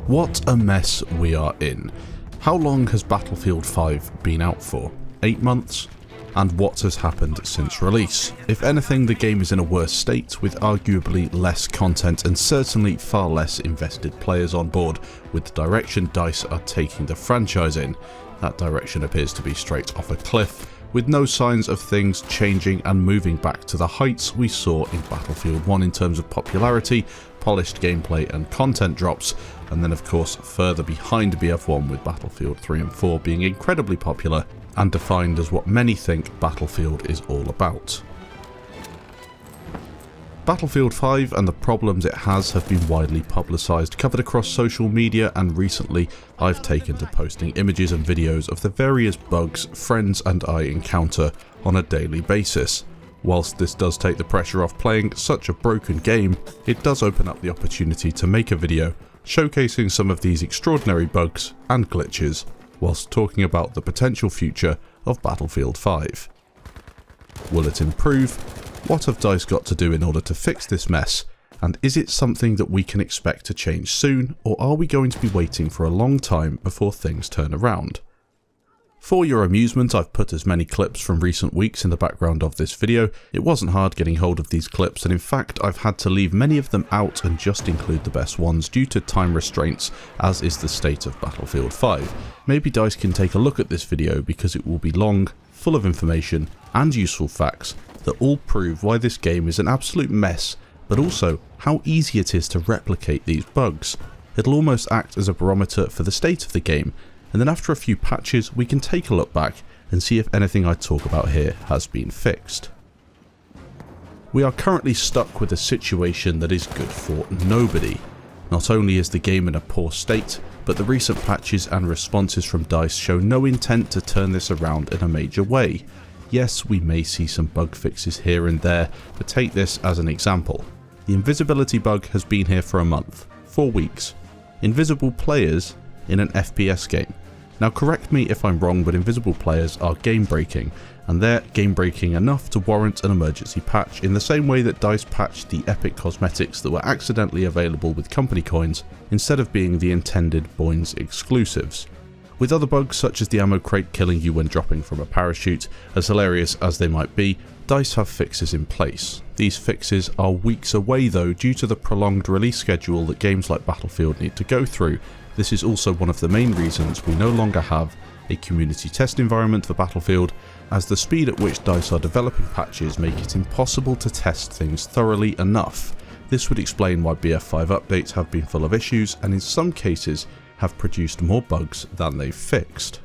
What a mess we are in. How long has Battlefield 5 been out for? 8 months? And what has happened since release? If anything, the game is in a worse state, with arguably less content and certainly far less invested players on board with the direction DICE are taking the franchise in. That direction appears to be straight off a cliff, with no signs of things changing and moving back to the heights we saw in Battlefield 1 in terms of popularity, polished gameplay and content drops, and then of course further behind BF1 with Battlefield 3 and 4 being incredibly popular and defined as what many think Battlefield is all about. Battlefield 5 and the problems it has have been widely publicised, covered across social media, and recently I've taken to posting images and videos of the various bugs friends and I encounter on a daily basis. Whilst this does take the pressure off playing such a broken game, it does open up the opportunity to make a video showcasing some of these extraordinary bugs and glitches, whilst talking about the potential future of Battlefield 5. Will it improve? What have DICE got to do in order to fix this mess? And is it something that we can expect to change soon, or are we going to be waiting for a long time before things turn around? For your amusement, I've put as many clips from recent weeks in the background of this video. It wasn't hard getting hold of these clips, and in fact I've had to leave many of them out and just include the best ones due to time restraints, as is the state of Battlefield 5. Maybe DICE can take a look at this video because it will be long, full of information and useful facts that all prove why this game is an absolute mess, but also how easy it is to replicate these bugs. It'll almost act as a barometer for the state of the game, and then after a few patches we can take a look back and see if anything I talk about here has been fixed. We are currently stuck with a situation that is good for nobody. Not only is the game in a poor state, but the recent patches and responses from DICE show no intent to turn this around in a major way. Yes, we may see some bug fixes here and there, but take this as an example. The invisibility bug has been here for a month, 4 weeks. Invisible players in an FPS game. Now correct me if I'm wrong, but invisible players are game breaking, and they're game breaking enough to warrant an emergency patch in the same way that DICE patched the epic cosmetics that were accidentally available with company coins instead of being the intended Boynes exclusives. With other bugs such as the ammo crate killing you when dropping from a parachute, as hilarious as they might be, DICE have fixes in place. These fixes are weeks away though due to the prolonged release schedule that games like Battlefield need to go through. This is also one of the main reasons we no longer have a community test environment for Battlefield, as the speed at which DICE are developing patches make it impossible to test things thoroughly enough. This would explain why BF5 updates have been full of issues and in some cases have produced more bugs than they've fixed.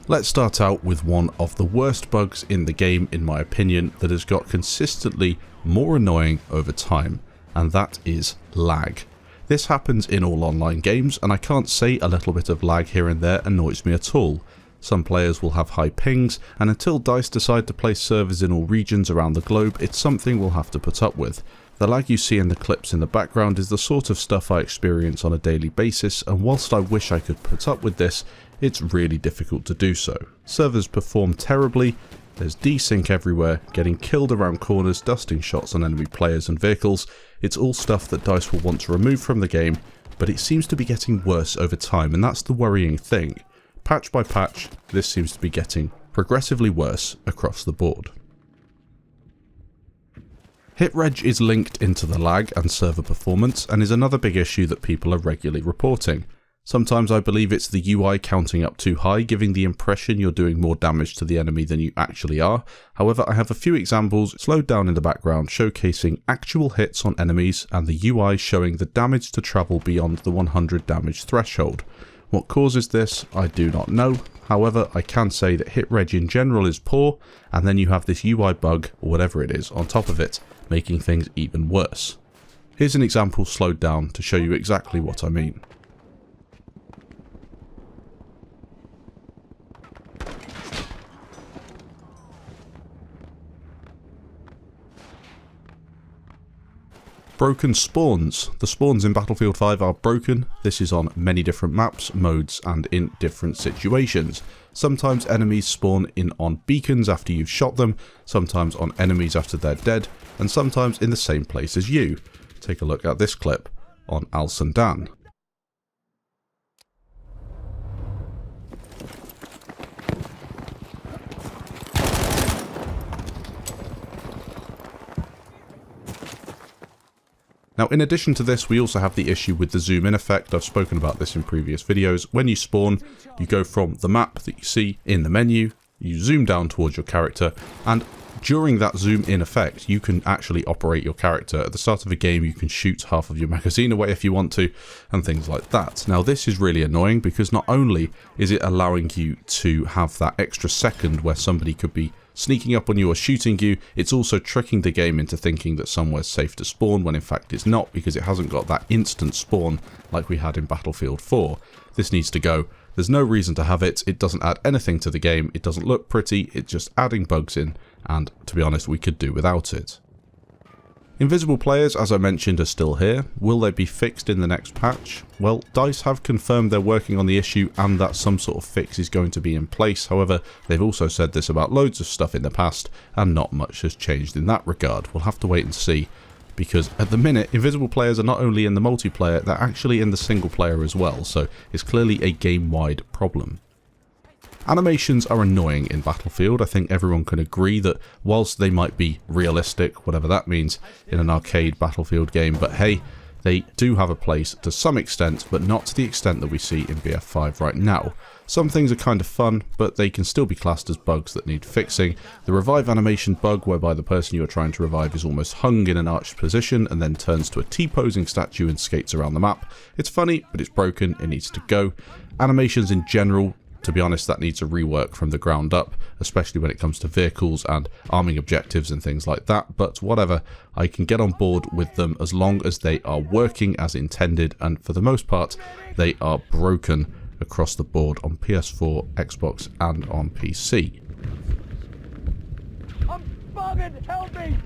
Let's start out with one of the worst bugs in the game in my opinion that has got consistently more annoying over time, and that is lag. This happens in all online games, and I can't say a little bit of lag here and there annoys me at all. Some players will have high pings, and until DICE decide to place servers in all regions around the globe, it's something we'll have to put up with. The lag you see in the clips in the background is the sort of stuff I experience on a daily basis, and whilst I wish I could put up with this, it's really difficult to do so. Servers perform terribly, there's desync everywhere, getting killed around corners, dusting shots on enemy players and vehicles. It's all stuff that DICE will want to remove from the game, but it seems to be getting worse over time, and that's the worrying thing. Patch by patch, this seems to be getting progressively worse across the board. Hitreg is linked into the lag and server performance and is another big issue that people are regularly reporting. Sometimes I believe it's the UI counting up too high, giving the impression you're doing more damage to the enemy than you actually are. However, I have a few examples slowed down in the background showcasing actual hits on enemies and the UI showing the damage to travel beyond the 100 damage threshold. What causes this, I do not know. However, I can say that hitreg in general is poor, and then you have this UI bug, or whatever it is, on top of it, making things even worse. Here's an example slowed down to show you exactly what I mean. Broken spawns. The spawns in Battlefield 5 are broken. This is on many different maps, modes, and in different situations. Sometimes enemies spawn in on beacons after you've shot them, sometimes on enemies after they're dead, and sometimes in the same place as you. Take a look at this clip. on Al Sundan. Now, in addition to this, we also have the issue with the zoom in effect. I've spoken about this in previous videos. When you spawn, you go from the map that you see in the menu, you zoom down towards your character, and during that zoom in effect, you can actually operate your character. At the start of a game, you can shoot half of your magazine away if you want to, and things like that. Now, this is really annoying because not only is it allowing you to have that extra second where somebody could be sneaking up on you or shooting you, it's also tricking the game into thinking that somewhere's safe to spawn when in fact it's not, because it hasn't got that instant spawn like we had in Battlefield 4. This needs to go. There's no reason to have it. It doesn't add anything to the game. It doesn't look pretty. It's just adding bugs in, and to be honest, we could do without it. Invisible players, as I mentioned, are still here. Will they be fixed in the next patch? Well, DICE have confirmed they're working on the issue and that some sort of fix is going to be in place. However, they've also said this about loads of stuff in the past, and not much has changed in that regard. We'll have to wait and see, because at the minute, invisible players are not only in the multiplayer, they're actually in the single player as well, so it's clearly a game-wide problem. Animations are annoying in Battlefield. I think everyone can agree that whilst they might be realistic, whatever that means, in an arcade Battlefield game, but hey, they do have a place to some extent, but not to the extent that we see in BF5 right now. Some things are kind of fun, but they can still be classed as bugs that need fixing. The revive animation bug, whereby the person you are trying to revive is almost hung in an arched position and then turns to a T-posing statue and skates around the map. It's funny, but it's broken, it needs to go. Animations in general, to be honest, that needs a rework from the ground up, especially when it comes to vehicles and arming objectives and things like that, but whatever, I can get on board with them as long as they are working as intended, and for the most part, they are broken across the board on PS4, Xbox, and on PC. I'm bugging, help me!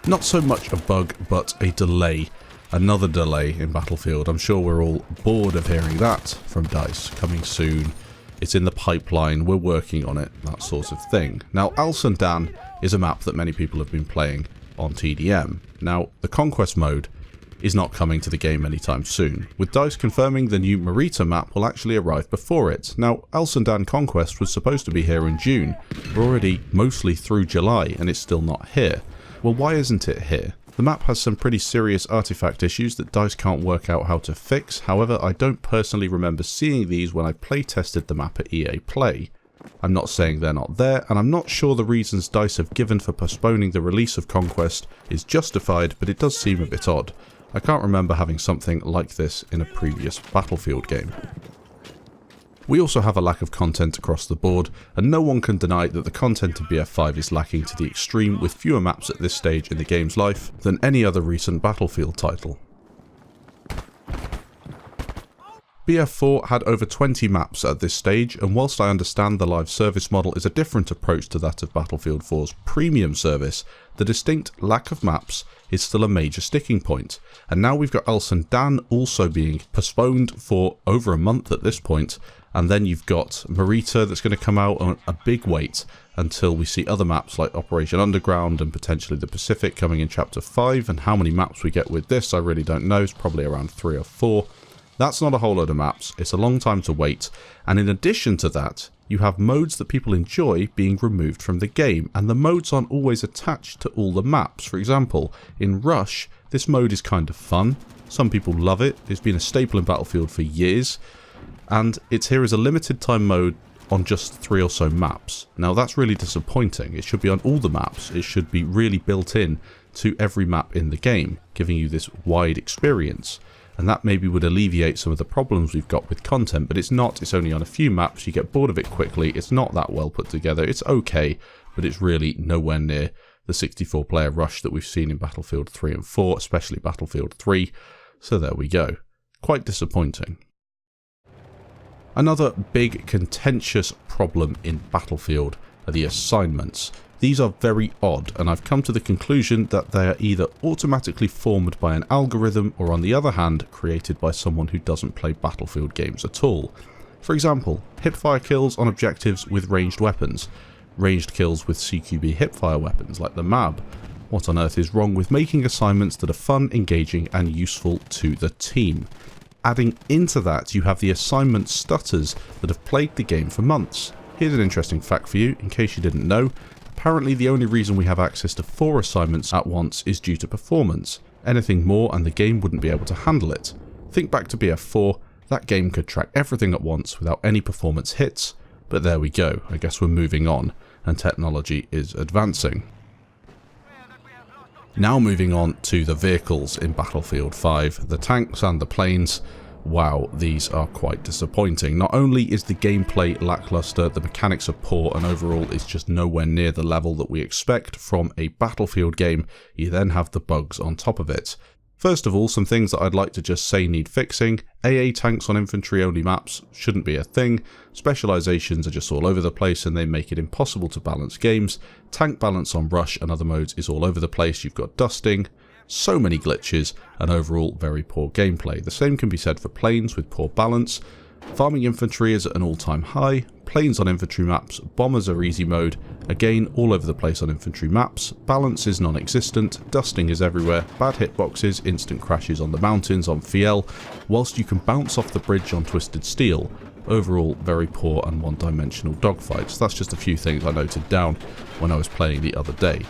Not so much a bug, but a delay. Another delay in Battlefield. I'm sure we're all bored of hearing that from DICE. Coming soon. It's in the pipeline. We're working on it. That sort of thing. Now, Al Sundan is a map that many people have been playing on TDM. Now, the Conquest mode is not coming to the game anytime soon, with DICE confirming the new Marita map will actually arrive before it. Now, Al Sundan Conquest was supposed to be here in June. We're already mostly through July, and it's still not here. Well, why isn't it here? The map has some pretty serious artifact issues that DICE can't work out how to fix. However, I don't personally remember seeing these when I playtested the map at EA Play. I'm not saying they're not there, and I'm not sure the reasons DICE have given for postponing the release of Conquest is justified, but it does seem a bit odd. I can't remember having something like this in a previous Battlefield game. We also have a lack of content across the board, and no one can deny that the content in BF5 is lacking to the extreme, with fewer maps at this stage in the game's life than any other recent Battlefield title. BF4 had over 20 maps at this stage, and whilst I understand the live service model is a different approach to that of Battlefield 4's premium service, the distinct lack of maps is still a major sticking point. And now we've got Al Sundan also being postponed for over a month at this point, and then you've got Marita that's going to come out on a big wait until we see other maps like Operation Underground and potentially the Pacific coming in Chapter 5, and how many maps we get with this I really don't know. It's probably around 3 or 4. That's not a whole load of maps, it's a long time to wait, and in addition to that, you have modes that people enjoy being removed from the game, and the modes aren't always attached to all the maps. For example, in Rush, this mode is kind of fun, some people love it, it's been a staple in Battlefield for years, and it's here as a limited time mode on just 3 or so maps. Now that's really disappointing. It should be on all the maps, it should be really built in to every map in the game, giving you this wide experience. And that maybe would alleviate some of the problems we've got with content, but it's not. It's only on a few maps, you get bored of it quickly, it's not that well put together, it's okay, but it's really nowhere near the 64-player rush that we've seen in Battlefield 3 and 4, especially Battlefield 3, so there we go. Quite disappointing. Another big contentious problem in Battlefield are the assignments. These are very odd, and I've come to the conclusion that they are either automatically formed by an algorithm or, on the other hand, created by someone who doesn't play Battlefield games at all. For example, hipfire kills on objectives with ranged weapons, ranged kills with CQB hipfire weapons like the MAB, What on earth is wrong with making assignments that are fun, engaging and useful to the team? Adding into that, you have the assignment stutters that have plagued the game for months. Here's an interesting fact for you, in case you didn't know. Apparently the only reason we have access to 4 assignments at once is due to performance. Anything more and the game wouldn't be able to handle it. Think back to BF4, that game could track everything at once without any performance hits, but there we go, I guess we're moving on, and technology is advancing. Now moving on to the vehicles in Battlefield 5, the tanks and the planes. Wow, these are quite disappointing. Not only is the gameplay lackluster, the mechanics are poor, and overall it's just nowhere near the level that we expect from a Battlefield game, you then have the bugs on top of it. First of all, some things that I'd like to just say need fixing. AA tanks on infantry only maps shouldn't be a thing. Specializations are just all over the place and they make it impossible to balance games. Tank balance on rush and other modes is all over the place. You've got dusting, so many glitches, and overall very poor gameplay. The same can be said for planes with poor balance. Farming infantry is at an all-time high. Planes on infantry maps, bombers are easy mode, again all over the place on infantry maps. Balance is non-existent, dusting is everywhere, bad hitboxes, instant crashes on the mountains on Fiel, whilst you can bounce off the bridge on Twisted Steel. Overall very poor and one-dimensional dogfights. That's just a few things I noted down when I was playing the other day.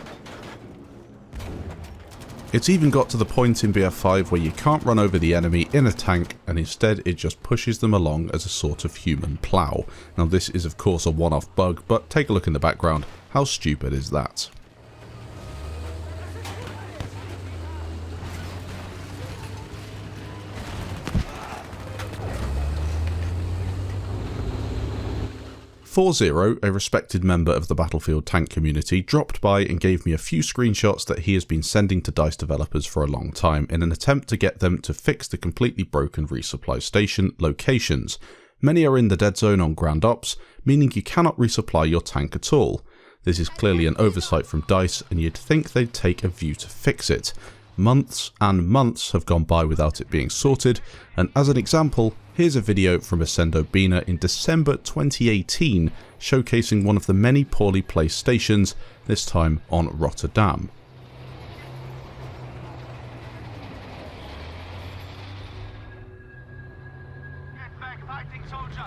It's even got to the point in BF5 where you can't run over the enemy in a tank and instead it just pushes them along as a sort of human plough. Now this is of course a one-off bug, but take a look in the background. How stupid is that? .40, a respected member of the Battlefield tank community, dropped by and gave me a few screenshots that he has been sending to DICE developers for a long time in an attempt to get them to fix the completely broken resupply station locations. Many are in the dead zone on ground ops, meaning you cannot resupply your tank at all. This is clearly an oversight from DICE and you'd think they'd take a view to fix it. Months and months have gone by without it being sorted, and as an example, here's a video from Ascendo Bina in December 2018 showcasing one of the many poorly placed stations, this time on Rotterdam. Get back, fighting soldier!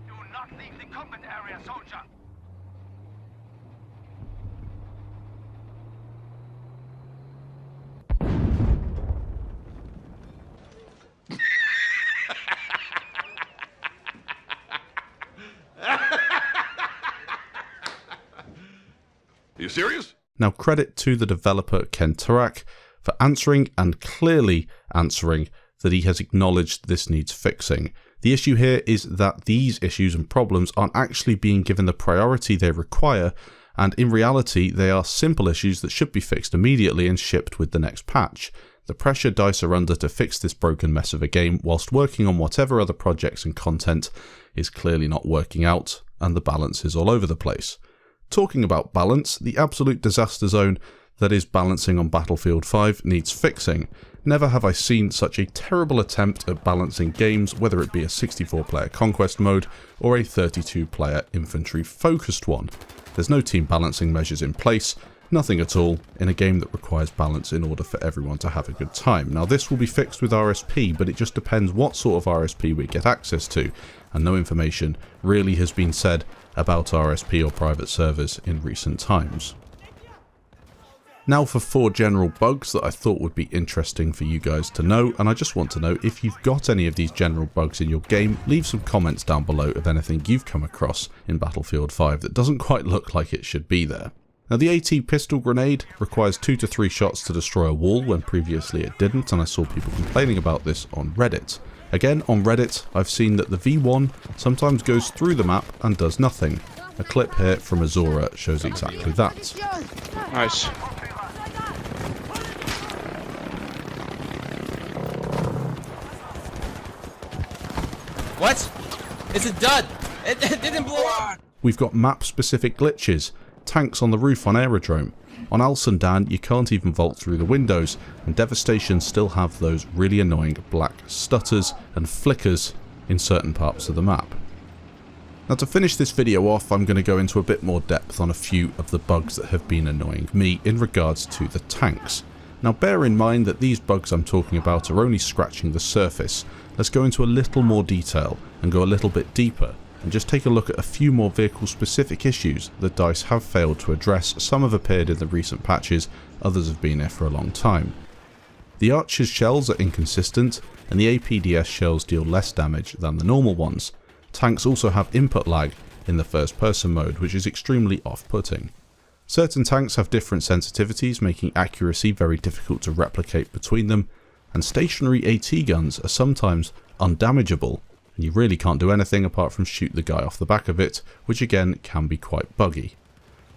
Do not leave the combat area, soldier! Are you serious? Now credit to the developer Ken Turak for answering and clearly answering that he has acknowledged this needs fixing. The issue here is that these issues and problems aren't actually being given the priority they require, and in reality they are simple issues that should be fixed immediately and shipped with the next patch. The pressure DICE are under to fix this broken mess of a game whilst working on whatever other projects and content is clearly not working out, and the balance is all over the place. Talking about balance, the absolute disaster zone that is balancing on Battlefield 5 needs fixing. Never have I seen such a terrible attempt at balancing games, whether it be a 64-player conquest mode or a 32-player infantry-focused one. There's no team balancing measures in place, nothing at all, in a game that requires balance in order for everyone to have a good time. Now this will be fixed with RSP, but it just depends what sort of RSP we get access to, and no information really has been said about RSP or private servers in recent times. Now for 4 general bugs that I thought would be interesting for you guys to know, and I just want to know if you've got any of these general bugs in your game. Leave some comments down below of anything you've come across in Battlefield 5 that doesn't quite look like it should be there. Now the AT pistol grenade requires 2 to 3 shots to destroy a wall when previously it didn't, and I saw people complaining about this on Reddit. Again, on Reddit, I've seen that the V1 sometimes goes through the map and does nothing. A clip here from Azora shows exactly that. Nice. What? It's a dud! It didn't blow up! We've got map-specific glitches. tanks on the roof on Aerodrome. On Al Sundan, you can't even vault through the windows, and Devastation still have those really annoying black stutters and flickers in certain parts of the map. Now, to finish this video off, I'm going to go into a bit more depth on a few of the bugs that have been annoying me in regards to the tanks. Now, bear in mind that these bugs I'm talking about are only scratching the surface. Let's go into a little more detail and go a little bit deeper and just take a look at a few more vehicle-specific issues that DICE have failed to address. Some have appeared in the recent patches, others have been there for a long time. The Archer's shells are inconsistent, and the APDS shells deal less damage than the normal ones. Tanks also have input lag in the first-person mode, which is extremely off-putting. Certain tanks have different sensitivities, making accuracy very difficult to replicate between them, and stationary AT guns are sometimes undamageable, and you really can't do anything apart from shoot the guy off the back of it, which again can be quite buggy.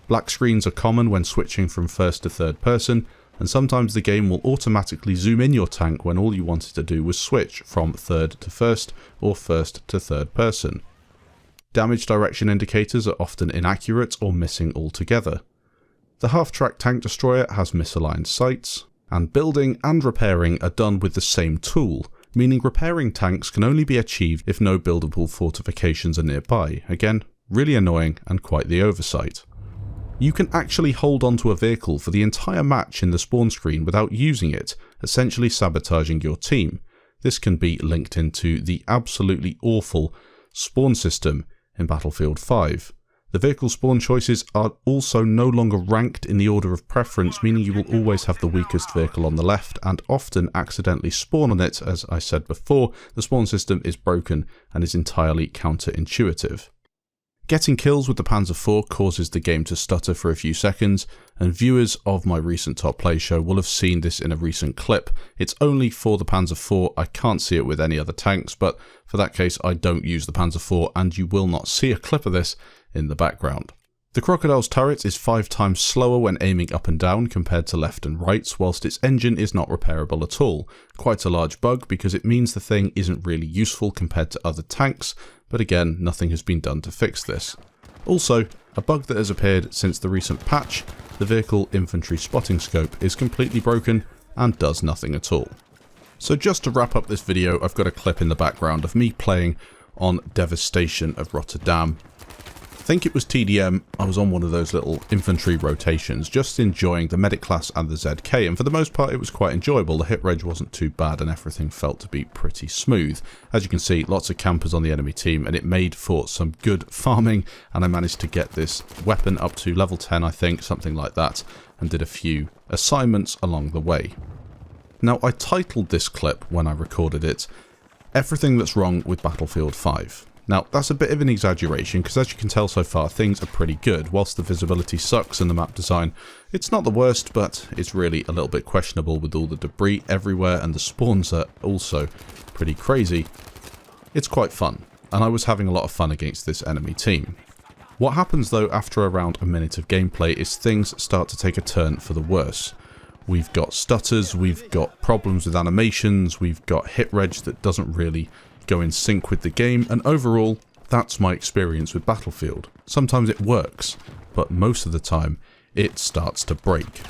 Black screens are common when switching from first to third person, and sometimes the game will automatically zoom in your tank when all you wanted to do was switch from third to first or first to third person. Damage direction indicators are often inaccurate or missing altogether. The half-track tank destroyer has misaligned sights, and building and repairing are done with the same tool, meaning repairing tanks can only be achieved if no buildable fortifications are nearby. Again, really annoying and quite the oversight. You can actually hold onto a vehicle for the entire match in the spawn screen without using it, essentially sabotaging your team. This can be linked into the absolutely awful spawn system in Battlefield 5. The vehicle spawn choices are also no longer ranked in the order of preference, meaning you will always have the weakest vehicle on the left and often accidentally spawn on it. As I said before, the spawn system is broken and is entirely counterintuitive. Getting kills with the Panzer IV causes the game to stutter for a few seconds, and viewers of my recent Top Play show will have seen this in a recent clip. It's only for the Panzer IV, I can't see it with any other tanks, but for that case I don't use the Panzer IV, and you will not see a clip of this in the background. The Crocodiles Turret is 5 times slower when aiming up and down compared to left and right, whilst its engine is not repairable at all. Quite a large bug because it means the thing isn't really useful compared to other tanks, but again, nothing has been done to fix this. Also, a bug that has appeared since the recent patch, the vehicle infantry spotting scope is completely broken and does nothing at all. So just to wrap up this video, I've got a clip in the background of me playing on Devastation of Rotterdam. I think it was TDM, I was on one of those little infantry rotations, just enjoying the medic class and the ZK, and for the most part it was quite enjoyable. The hit reg wasn't too bad and everything felt to be pretty smooth. As you can see, lots of campers on the enemy team, and it made for some good farming, and I managed to get this weapon up to level 10, I think, something like that, and did a few assignments along the way. Now, I titled this clip when I recorded it, Everything That's Wrong with Battlefield 5. Now, that's a bit of an exaggeration, because as you can tell so far, things are pretty good. Whilst the visibility sucks and the map design, it's not the worst, but it's really a little bit questionable with all the debris everywhere, and the spawns are also pretty crazy. It's quite fun, and I was having a lot of fun against this enemy team. What happens though after around a minute of gameplay is things start to take a turn for the worse. We've got stutters, we've got problems with animations, we've got hit reg that doesn't really go in sync with the game, and overall, that's my experience with Battlefield. Sometimes it works, but most of the time, it starts to break.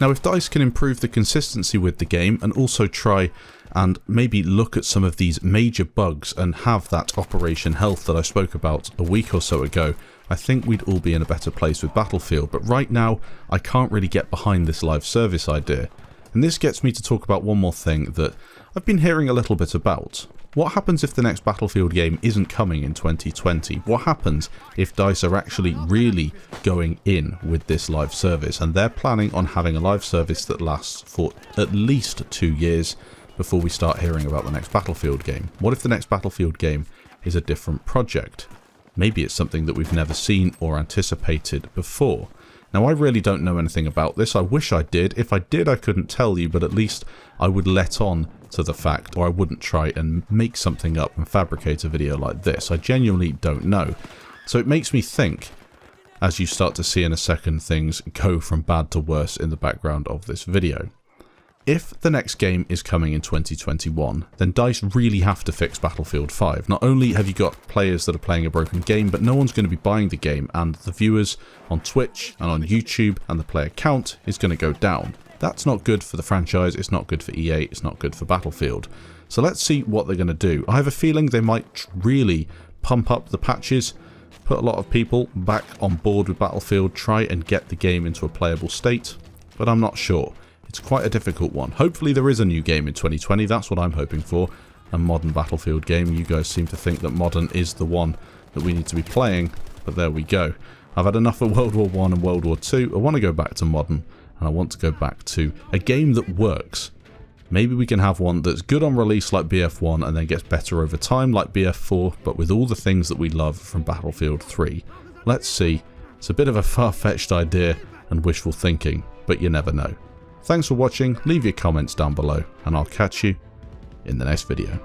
Now, if DICE can improve the consistency with the game and also try and maybe look at some of these major bugs and have that Operation Health that I spoke about a week or so ago, I think we'd all be in a better place with Battlefield. But right now, I can't really get behind this live service idea. And this gets me to talk about one more thing that I've been hearing a little bit about. What happens if the next Battlefield game isn't coming in 2020? What happens if DICE are actually really going in with this live service and they're planning on having a live service that lasts for at least 2 years before we start hearing about the next Battlefield game? What if the next Battlefield game is a different project? Maybe it's something that we've never seen or anticipated before. Now, I really don't know anything about this. I wish I did. If I did, I couldn't tell you, but at least I would let on to the fact, or I wouldn't try and make something up and fabricate a video like this. I genuinely don't know. So it makes me think, as you start to see in a second things go from bad to worse in the background of this video. If the next game is coming in 2021, then DICE really have to fix Battlefield 5. Not only have you got players that are playing a broken game, but no one's going to be buying the game, and the viewers on Twitch and on YouTube and the player count is going to go down. That's not good for the franchise, it's not good for EA, it's not good for Battlefield. So let's see what they're going to do. I have a feeling they might really pump up the patches, put a lot of people back on board with Battlefield, try and get the game into a playable state, but I'm not sure. It's quite a difficult one. Hopefully there is a new game in 2020, that's what I'm hoping for. A modern Battlefield game. You guys seem to think that modern is the one that we need to be playing, but there we go. I've had enough of World War I and World War II. I want to go back to modern, and I want to go back to a game that works. Maybe we can have one that's good on release like BF1 and then gets better over time like BF4, but with all the things that we love from Battlefield 3. Let's see. It's a bit of a far-fetched idea and wishful thinking, but you never know. Thanks for watching, leave your comments down below, and I'll catch you in the next video.